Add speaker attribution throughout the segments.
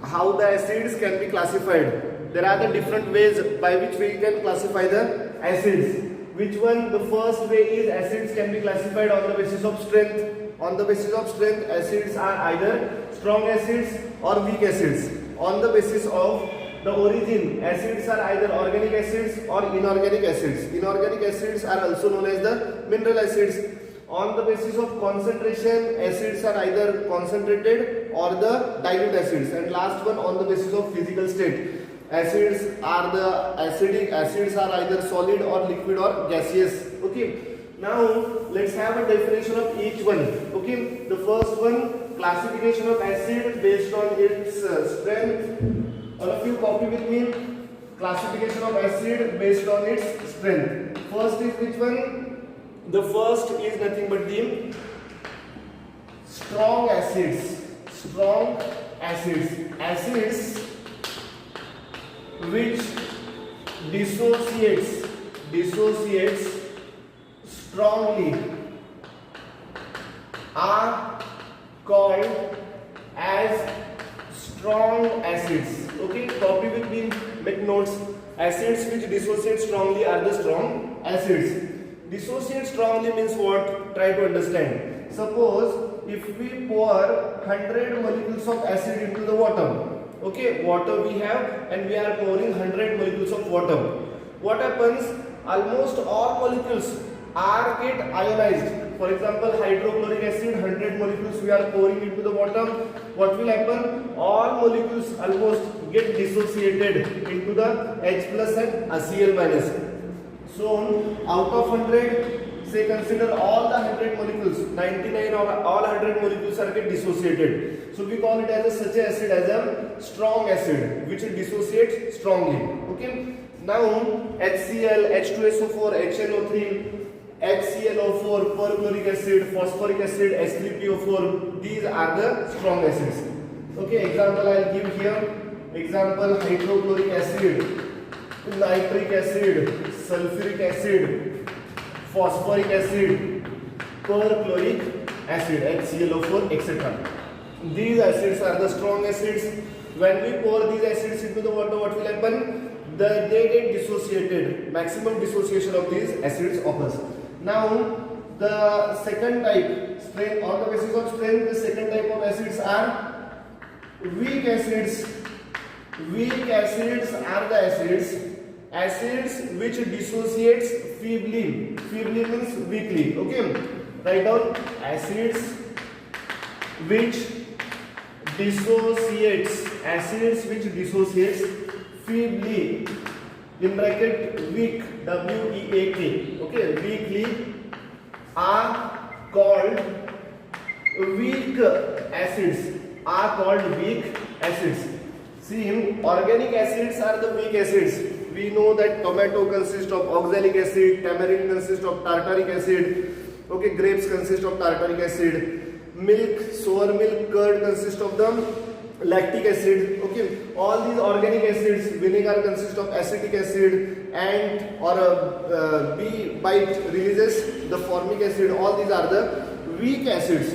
Speaker 1: how the acids can be classified. There are the different ways by which we can classify the acids. Which one? The first way is acids can be classified on the basis of strength. On the basis of strength, acids are either strong acids or weak acids. On the basis of the origin, acids are either organic acids or inorganic acids. Inorganic acids are also known as the mineral acids. On the basis of concentration, acids are either concentrated or the dilute acids. And last one, on the basis of physical state, acids are either solid or liquid or gaseous. Okay. Now let's have a definition of each one. Okay. The first one, classification of acid based on its strength. All of you copy with me. Classification of acid based on its strength. First is which one? The first is nothing but the strong acids. Strong acids. Acids which dissociates strongly are called as strong acids. Okay, copy with me, make notes. Acids which dissociate strongly are the strong acids. Dissociate strongly means what? Try to understand. Suppose if we pour 100 molecules of acid into the water. Okay, water we have and we are pouring 100 molecules of water. What happens? Almost all molecules are get ionized. For example, hydrochloric acid, 100 molecules we are pouring into the water. What will happen? All molecules almost get dissociated into the H plus and Cl minus. So out of 100, say consider all the 100 molecules, 99 or all 100 molecules are get dissociated. So we call it as a, such a acid as a strong acid which dissociates strongly. Okay. Now HCl, H2SO4, HNO3, HClO4, perchloric acid, phosphoric acid, H3PO4, these are the strong acids. Okay, example I will give here. Example, hydrochloric acid, nitric acid, sulfuric acid, phosphoric acid, perchloric acid, HClO4, etc. These acids are the strong acids. When we pour these acids into the water, what will happen? They get dissociated. Maximum dissociation of these acids occurs. Now, the second type, strength, on the basis of strength, the second type of acids are weak acids. Weak acids are the acids which dissociates feebly. Feebly means weakly. Okay, write down acids which dissociates. Acids which dissociates feebly. In bracket weak, W-E-A-K. Okay, weakly are called weak acids. Are called weak acids. See, organic acids are the weak acids. We know that tomato consists of oxalic acid, tamarind consists of tartaric acid. Okay, grapes consist of tartaric acid. Milk, sour milk, curd consist of the lactic acid. Okay, all these organic acids, vinegar consists of acetic acid, and or bee bite releases the formic acid. All these are the weak acids.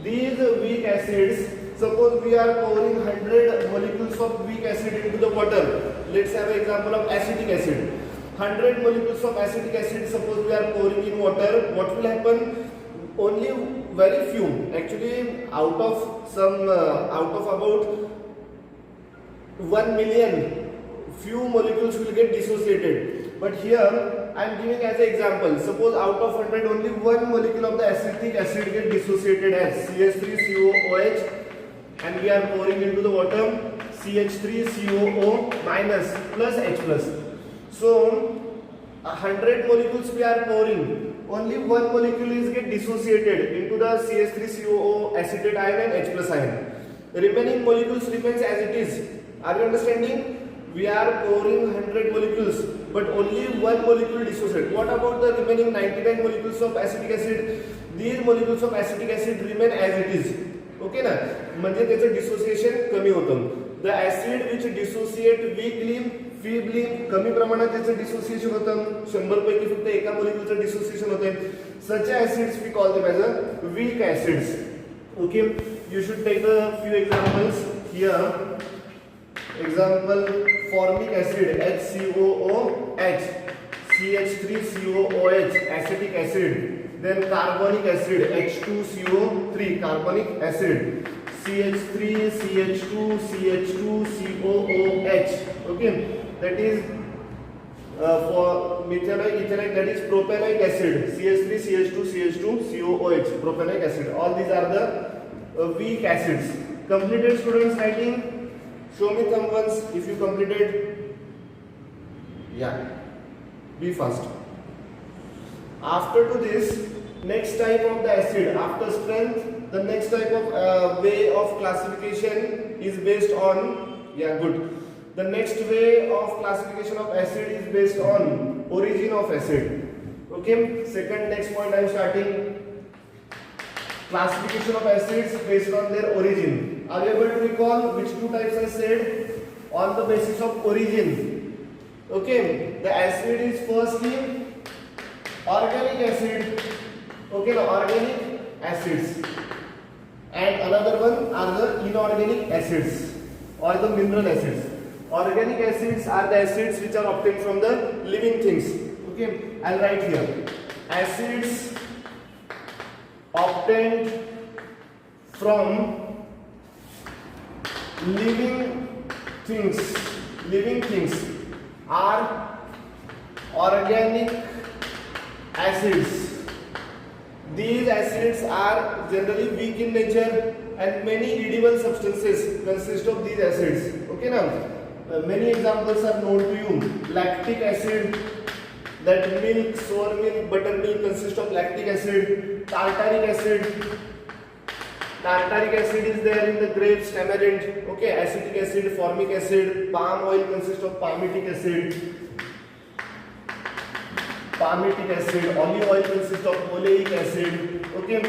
Speaker 1: These weak acids, suppose we are pouring 100 molecules of weak acid into the water. Let's have an example of acetic acid. 100 molecules of acetic acid, suppose we are pouring in water. What will happen? Only very few, actually out of about 1 million, few molecules will get dissociated. But here I am giving as an example. Suppose out of 100 only 1 molecule of the acetic acid get dissociated as CH3COOH, and we are pouring into the water CH3COO minus plus H plus. So 100 molecules we are pouring. Only 1 molecule is get dissociated into the CH3COO acetate ion and H plus ion. The remaining molecules remains as it is. Are you understanding? We are pouring 100 molecules, but only 1 molecule dissociate. What about the remaining 99 molecules of acetic acid? These molecules of acetic acid remain as it is. Okay ना? म्हणजे त्याचं dissociation कमी होतं. The acid which dissociate weakly, feebly, कमी प्रमाणात त्याचं dissociation होतं. 100 पैकी फक्त एका मोलेक्युलचं डिसोसिएशन होते. Such acids we call them as a weak acids. Okay, you should take a few examples here. Example, formic acid HCOOH, CH3COOH, acetic acid. Then carbonic acid H2CO3, carbonic acid, CH3CH2CH2COOH. Okay, that is for methanoic, ethanoic, that is propanoic acid, CH3CH2CH2COOH, propanoic acid. All these are the weak acids. Completed students writing? Show me thumb once if you completed. Yeah, be fast. After to this, next type of the acid, after strength, the next type of way of classification is based on, yeah, good. The next way of classification of acid is based on origin of acid. Okay, second next point I am starting. Classification of acids based on their origin. Are you able to recall which two types I said? On the basis of origin. Okay, the acid is firstly organic acid. Okay, the organic acids. And another one are the inorganic acids or the mineral acids. Organic acids are the acids which are obtained from the living things. Okay, I'll write here. Acids obtained from living things are organic acids. These acids are generally weak in nature and many edible substances consist of these acids. Okay, now many examples are known to you. Lactic acid, that milk, sour milk, buttermilk consist of lactic acid. Tartaric acid is there in the grapes, tamarind. Okay, acetic acid, formic acid. Palm oil consists of palmitic acid. Olive oil consists of oleic acid. Okay,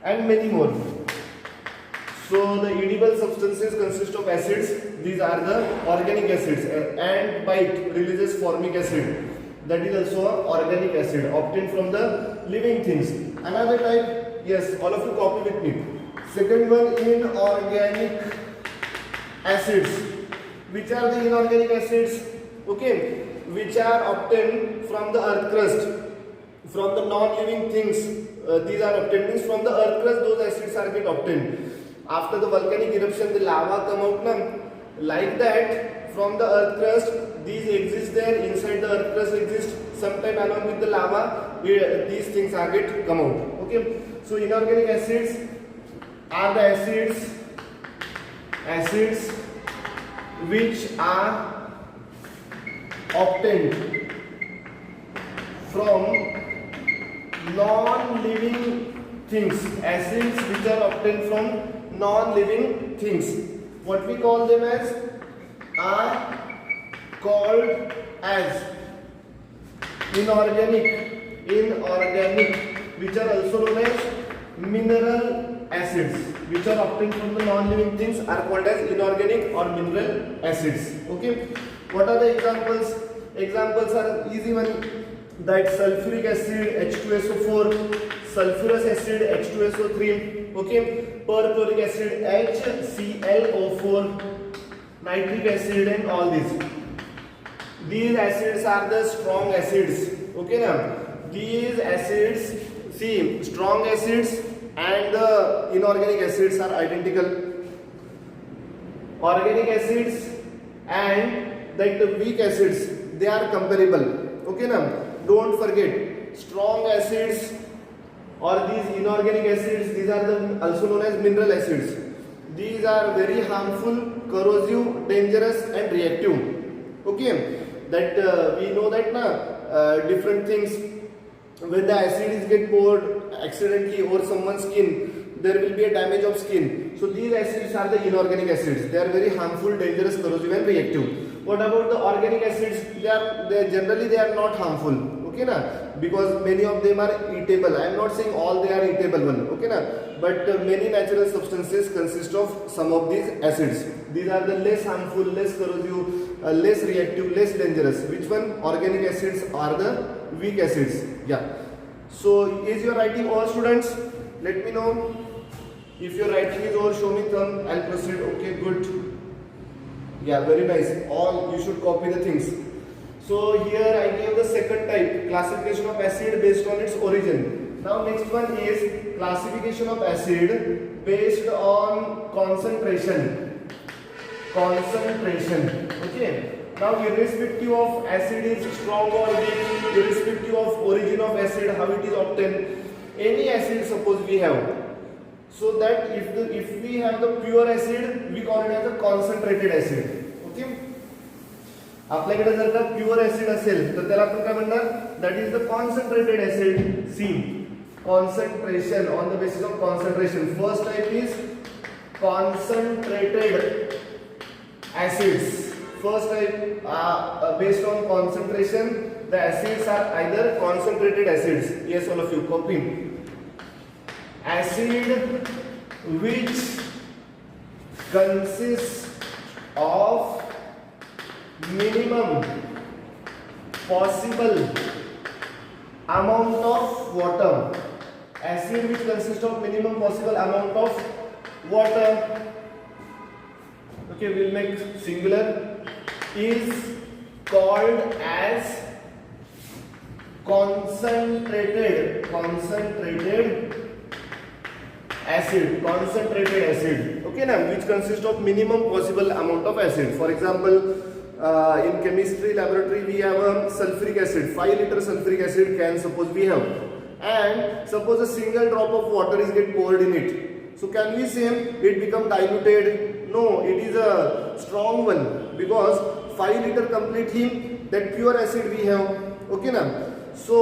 Speaker 1: and many more. So the edible substances consist of acids. These are the organic acids. And bite releases formic acid. That is also an organic acid obtained from the living things. Another type, yes, all of you copy with me. Second one, inorganic acids. Which are the inorganic acids? Okay, which are obtained from the earth crust, from the non-living things. These are obtained means from the earth crust. Those acids are get obtained. After the volcanic eruption, the lava come out, like that. From the earth crust, these exist there. Inside the earth crust exist. Sometime along with the lava, these things are get come out. Okay. So inorganic acids are the acids which are obtained from non-living things. Acids which are obtained from non-living things. What we call them as are called as inorganic, which are also known as mineral acids, which are obtained from the non-living things are called as inorganic or mineral acids. Okay, what are the examples? Examples are easy one, that sulfuric acid H2SO4, sulfurous acid H2SO3, okay, perchloric acid HClO4, nitric acid, and all these. These acids are the strong acids. Okay, now these acids, see, strong acids and the inorganic acids are identical. Organic acids and like the weak acids, they are comparable. Okay, now don't forget, strong acids or these inorganic acids, these are also known as mineral acids. These are very harmful, corrosive, dangerous, and reactive. Okay, that we know that different things, when the acid is get poured accidentally over someone's skin, there will be a damage of skin. So these acids are the inorganic acids. They are very harmful, dangerous, corrosive, and reactive. What about the organic acids? They are not harmful. Okay, na? Because many of them are eatable. I am not saying all they are eatable one. Okay, na? But many natural substances consist of some of these acids. These are the less harmful, less corrosive, less reactive, less dangerous. Which one? Organic acids are the weak acids. Yeah. So is your writing all, students? Let me know. If your writing is all, show me thumb. I'll proceed. Okay, good. Yeah, very nice. All you should copy the things. So here I gave the second type, classification of acid based on its origin. Now next one is classification of acid based on concentration. Concentration. Okay. Now irrespective of acid is strong or weak, irrespective of origin of acid, how it is obtained, any acid suppose we have. So that if we have the pure acid, we call it as a concentrated acid. Okay. आपल्याकडे जर का pure acid असेल तर त्याला आपण काय म्हणणार, that is the concentrated acid. C concentration on the basis of concentration. First type is concentrated acids. First type based on concentration, the acids are either concentrated acids. Yes, all of you copy. Acid which consists of minimum possible amount of water. Acid which consists of minimum possible amount of water. Okay, we'll make singular. Is called as concentrated acid. Okay, now which consists of minimum possible amount of acid. For example, in chemistry laboratory we have a sulfuric acid. 5 liter sulfuric acid can suppose we have, and suppose a single drop of water is get poured in it. So can we say it become diluted? No, it is a strong one, because 5 liter complete him that pure acid we have. Okay now. So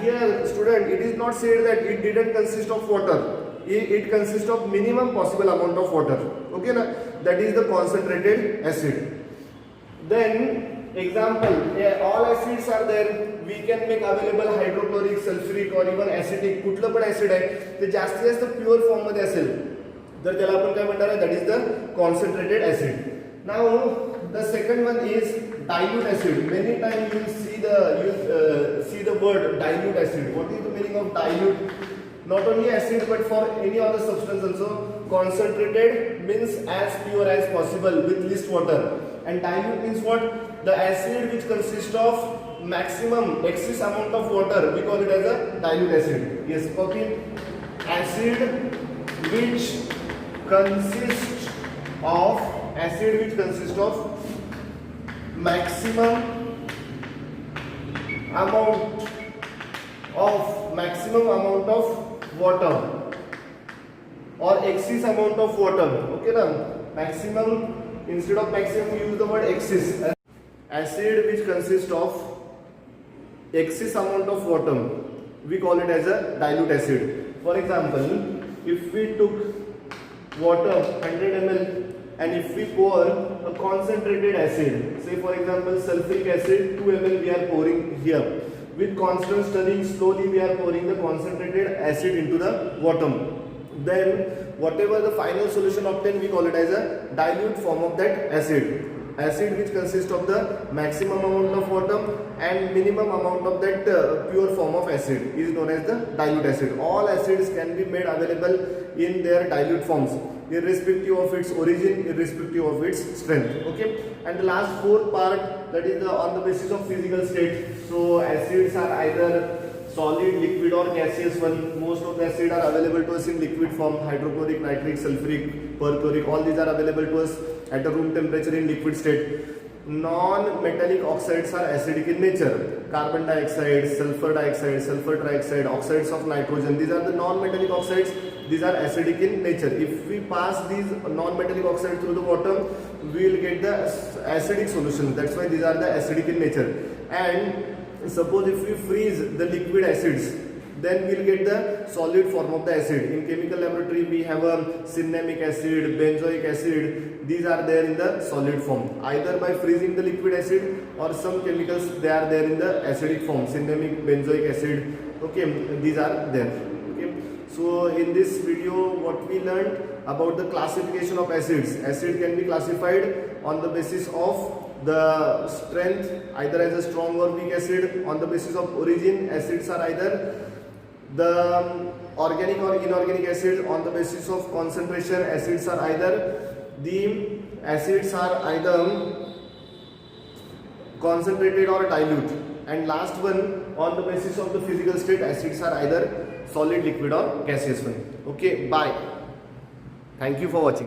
Speaker 1: here student, it is not said that it didn't consist of water. It consists of minimum possible amount of water. Okay now, that is the concentrated acid. Then example, all acids are there. We can make available hydrochloric, sulfuric or even acetic. कुठलं पण acid आहे ते जास्तीत जास्त pure form मध्ये असेल तर त्याला आपण काय म्हणणार आहे, that is the concentrated acid. Now the second one is dilute acid. Many times you see the word dilute acid. What is the meaning of dilute? Not only acid but for any other substance also. Concentrated means as pure as possible with least water, and dilute means what? The acid which consists of maximum excess amount of water, we call it as a dilute acid. Yes, copy. Acid which consists of maximum amount of water or excess amount of water. Okay now, maximum, instead of maximum we use the word excess. Acid which consists of excess amount of water, we call it as a dilute acid. For example, if we took water 100 ml and if we pour a concentrated acid, say for example sulfuric acid 2 ml we are pouring here, with constant stirring slowly we are pouring the concentrated acid into the water, then whatever the final solution obtained, we call it as a dilute form of that acid. Acid which consists of the maximum amount of water and minimum amount of that pure form of acid is known as the dilute acid. All acids can be made available in their dilute forms, irrespective of its origin, irrespective of its strength. Okay, and the last fourth part, that is on the basis of physical state. So acids are either solid, liquid or gaseous one. Most of the acids are available to us in liquid form. Hydrochloric, nitric, sulfuric, perchloric, all these are available to us at a room temperature in liquid state. Non-metallic oxides are acidic in nature. Carbon dioxide, sulfur dioxide, sulfur trioxide, oxides of nitrogen, these are the non-metallic oxides. These are acidic in nature. If we pass these non-metallic oxides through the water, we will get the acidic solution. That's why these are the acidic in nature. And suppose if we freeze the liquid acids, then we will get the solid form of the acid. In chemical laboratory we have a cinnamic acid, benzoic acid. These are there in the solid form, either by freezing the liquid acid or some chemicals they are there in the acidic form, cinnamic, benzoic acid. Okay, these are there. Okay, so in this video what we learned about the classification of acids. Acid can be classified on the basis of the strength, either as a strong or weak acid. On the basis of origin, acids are either the organic or inorganic acid. On the basis of concentration, acids are either the acids are either concentrated or dilute, and last one, on the basis of the physical state, acids are either solid, liquid or gaseous one. Okay, bye. Thank you for watching.